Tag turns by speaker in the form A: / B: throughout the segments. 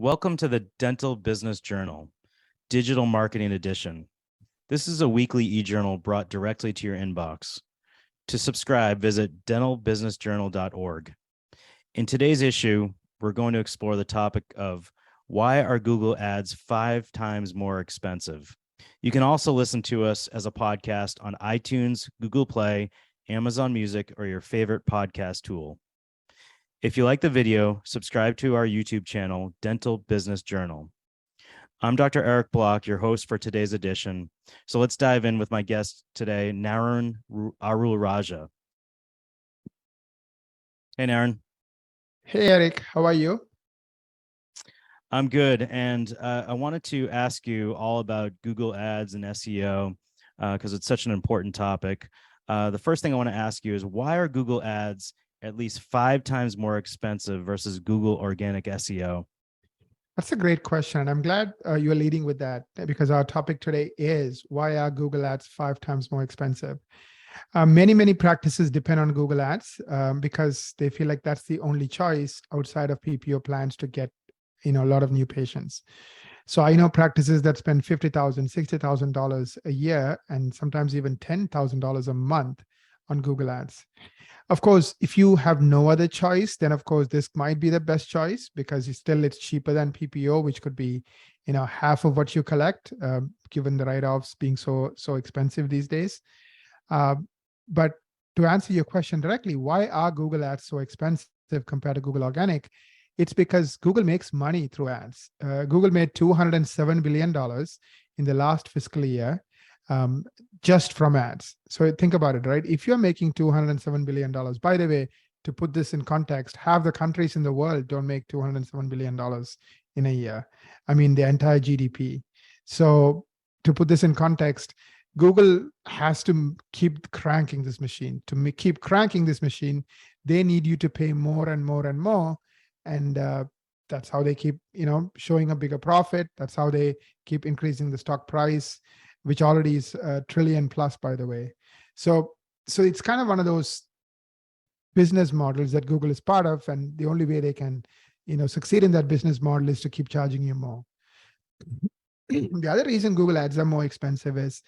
A: Welcome to the Dental Business Journal, Digital Marketing Edition. This is a weekly e-journal brought directly to your inbox. To subscribe, visit dentalbusinessjournal.org. In today's issue, we're going to explore the topic of why are Google ads 5 times more expensive? You can also listen to us as a podcast on iTunes, Google Play, Amazon Music, or your favorite podcast tool. If you like the video, subscribe to our YouTube channel, Dental Business Journal. I'm Dr. Eric Block, your host for today's edition. So let's dive in with my guest today, Narun Arulraja. Hey, Narun.
B: Hey, Eric, how are you?
A: I'm good. And I wanted to ask you all about Google Ads and SEO because it's such an important topic. The first thing I want to ask you is why are Google Ads at least 5 times more expensive versus Google organic SEO?
B: That's a great question. I'm glad you're leading with that because our topic today is why are Google Ads 5 times more expensive? Many practices depend on Google Ads because they feel like that's the only choice outside of PPO plans to get a lot of new patients. So I know practices that spend $50,000, $60,000 a year, and sometimes even $10,000 a month on Google Ads. Of course, if you have no other choice, then of course this might be the best choice because it's cheaper than PPO, which could be, half of what you collect, given the write-offs being so expensive these days. But to answer your question directly, why are Google Ads so expensive compared to Google Organic? It's because Google makes money through ads. Google made $207 billion in the last fiscal year. Just from ads. So think about it, right? If you're making $207 billion, by the way, to put this in context, half the countries in the world don't make $207 billion in a year. I mean, the entire GDP. So to put this in context, Google has to keep cranking this machine. To keep cranking this machine, they need you to pay more and more and more. And that's how they keep, showing a bigger profit. That's how they keep increasing the stock price, which already is a trillion plus, by the way. So it's kind of one of those business models that Google is part of, and the only way they can, succeed in that business model is to keep charging you more. The other reason Google Ads are more expensive is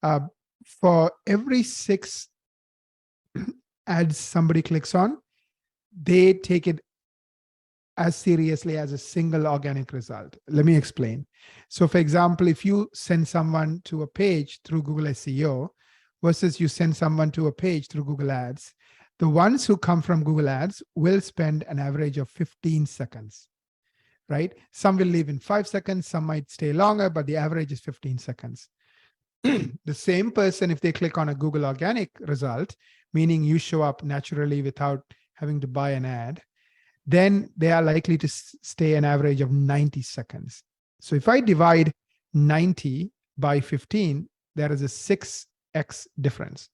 B: for every 6 ads somebody clicks on, they take it as seriously as a single organic result. Let me explain. So for example, if you send someone to a page through Google SEO versus you send someone to a page through Google Ads, the ones who come from Google Ads will spend an average of 15 seconds, right? Some will leave in 5 seconds, some might stay longer, but the average is 15 seconds. The same person, if they click on a Google Organic result, meaning you show up naturally without having to buy an ad, then they are likely to stay an average of 90 seconds. So if I divide 90 by 15, there is a 6x difference.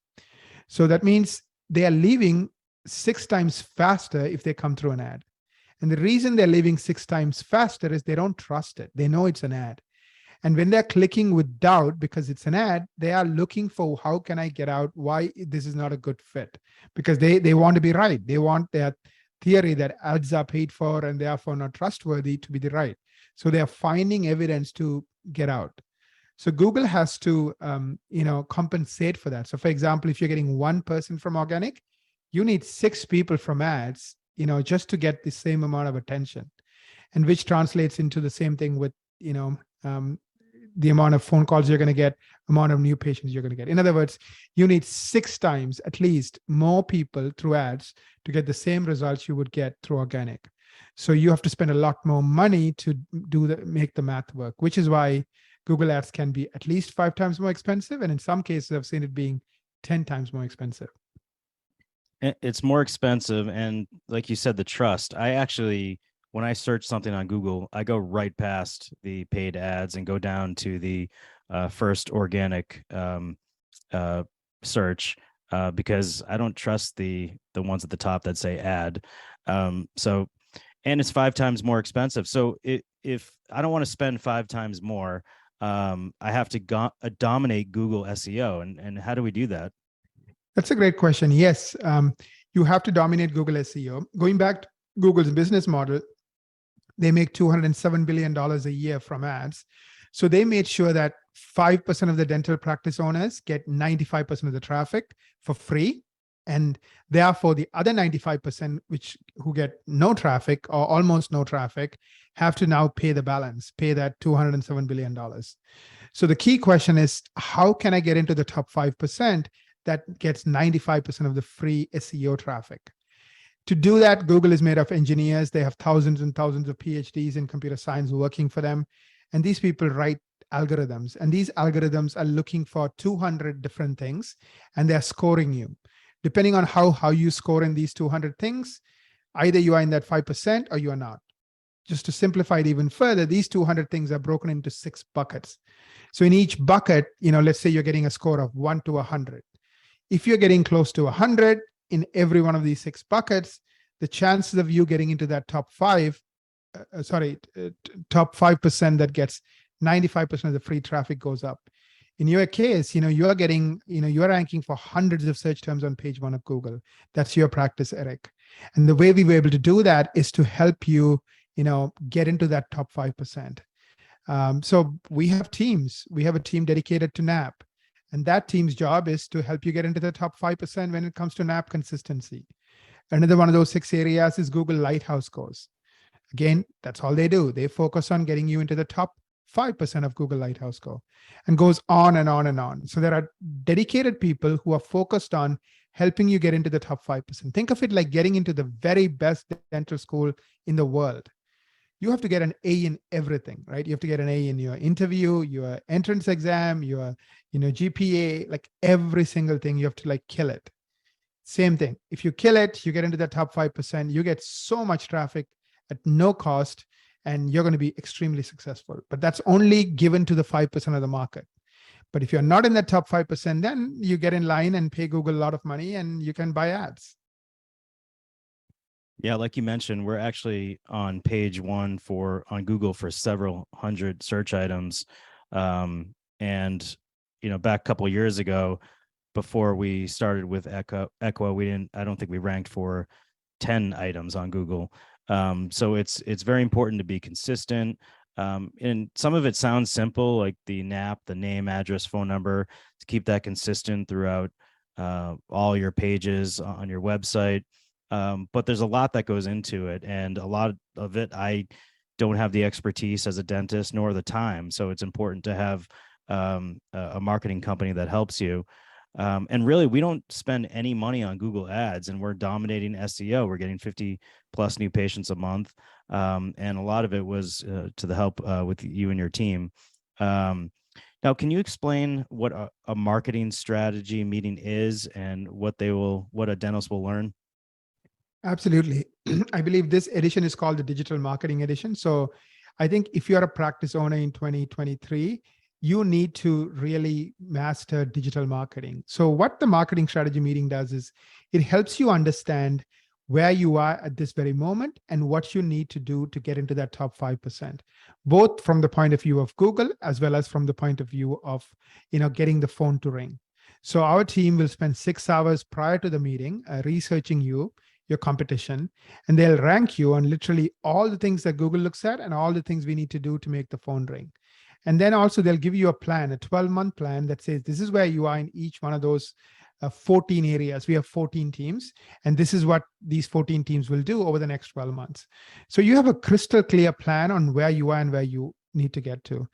B: So that means they are leaving 6 times faster if they come through an ad. And the reason they're leaving 6 times faster is they don't trust it. They know it's an ad. And when they're clicking with doubt because it's an ad, they are looking for how can I get out, why this is not a good fit, because they want to be right. They want their theory that ads are paid for and therefore not trustworthy to be the right. So they are finding evidence to get out. So Google has to, compensate for that. So for example, if you're getting 1 person from organic, you need 6 people from ads, just to get the same amount of attention, and which translates into the same thing with, the amount of phone calls you're going to get, amount of new patients you're going to get. In other words, you need 6 times at least more people through ads to get the same results you would get through organic. So you have to spend a lot more money to make the math work, which is why Google Ads can be at least 5 times more expensive. And in some cases, I've seen it being 10 times more expensive.
A: It's more expensive. And like you said, the trust. When I search something on Google, I go right past the paid ads and go down to the first organic search because I don't trust the ones at the top that say ad. And it's 5 times more expensive. So if I don't want to spend 5 times more, I have to dominate Google SEO. And how do we do that?
B: That's a great question. Yes, you have to dominate Google SEO. Going back to Google's business model, They make $207 billion a year from ads. So they made sure that 5% of the dental practice owners get 95% of the traffic for free. And therefore, the other 95%, who get no traffic or almost no traffic, have to now pay the balance, pay that $207 billion. So the key question is, how can I get into the top 5% that gets 95% of the free SEO traffic? To do that, Google is made of engineers. They have thousands and thousands of PhDs in computer science working for them. And these people write algorithms. And these algorithms are looking for 200 different things, and they're scoring you. Depending on how you score in these 200 things, either you are in that 5% or you are not. Just to simplify it even further, these 200 things are broken into 6 buckets. So in each bucket, let's say you're getting a score of 1 to 100. If you're getting close to 100 in every one of these 6 buckets, the chances of you getting into that top 5% that gets 95% of the free traffic goes up. In your case, you're getting, you're ranking for hundreds of search terms on page 1 of Google. That's your practice, Eric. And the way we were able to do that is to help you, get into that top 5%. So we have teams. We have a team dedicated to NAP. And that team's job is to help you get into the top 5% when it comes to NAP consistency. Another one of those 6 areas is Google Lighthouse scores. Again, that's all they do. They focus on getting you into the top 5% of Google Lighthouse score, and goes on and on and on. So there are dedicated people who are focused on helping you get into the top 5%. Think of it like getting into the very best dental school in the world. You have to get an A in everything, right? You have to get an A in your interview, your entrance exam, your GPA, like every single thing. You have to kill it. Same thing. If you kill it, you get into the top 5%, you get so much traffic at no cost, and you're going to be extremely successful. But that's only given to the 5% of the market. But if you're not in the top 5%, then you get in line and pay Google a lot of money and you can buy ads.
A: Yeah, like you mentioned, we're actually on page 1 on Google for several hundred search items. And, back a couple of years ago, before we started with Equa, I don't think we ranked for 10 items on Google. So it's very important to be consistent. And some of it sounds simple, like the NAP, the name, address, phone number, to keep that consistent throughout all your pages on your website. But there's a lot that goes into it, and a lot of it I don't have the expertise as a dentist nor the time. So it's important to have a marketing company that helps you. And really, we don't spend any money on Google Ads, and we're dominating SEO. We're getting 50 plus new patients a month. And a lot of it was to the help with you and your team. Now, can you explain what a marketing strategy meeting is and what a dentist will learn?
B: Absolutely. I believe this edition is called the Digital Marketing Edition. So I think if you're a practice owner in 2023, you need to really master digital marketing. So what the marketing strategy meeting does is it helps you understand where you are at this very moment and what you need to do to get into that top 5%, both from the point of view of Google as well as from the point of view of, getting the phone to ring. So our team will spend 6 hours prior to the meeting researching your competition, and they'll rank you on literally all the things that Google looks at and all the things we need to do to make the phone ring. And then also they'll give you a plan, a 12-month plan that says, this is where you are in each one of those 14 areas. We have 14 teams, and this is what these 14 teams will do over the next 12 months. So you have a crystal clear plan on where you are and where you need to get to.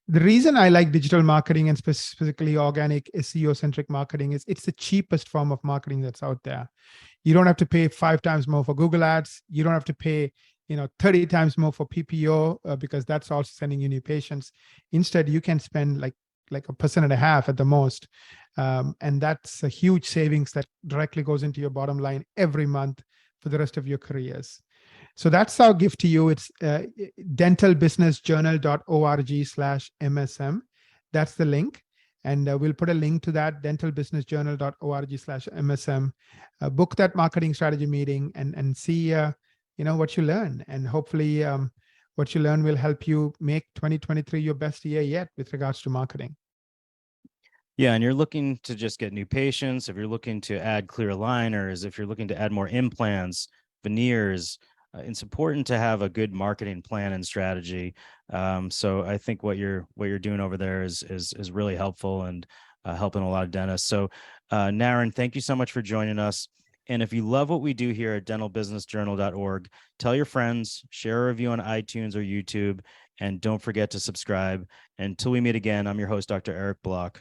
B: The reason I like digital marketing and specifically organic SEO-centric marketing is it's the cheapest form of marketing that's out there. You don't have to pay 5 times more for Google Ads. You don't have to pay 30 times more for PPO because that's also sending you new patients. Instead, you can spend like 1.5% at the most. And that's a huge savings that directly goes into your bottom line every month for the rest of your careers. So that's our gift to you. It's dentalbusinessjournal.org/MSM. That's the link. And we'll put a link to that, dentalbusinessjournal.org/MSM. Book that marketing strategy meeting and see what you learn. And hopefully what you learn will help you make 2023 your best year yet with regards to marketing.
A: Yeah, and you're looking to just get new patients, if you're looking to add clear aligners, if you're looking to add more implants, veneers, it's important to have a good marketing plan and strategy. So I think what you're doing over there is really helpful and helping a lot of dentists. So Naren, thank you so much for joining us. And if you love what we do here at dentalbusinessjournal.org, tell your friends, share a review on iTunes or YouTube, and don't forget to subscribe. Until we meet again, I'm your host, Dr. Eric Block.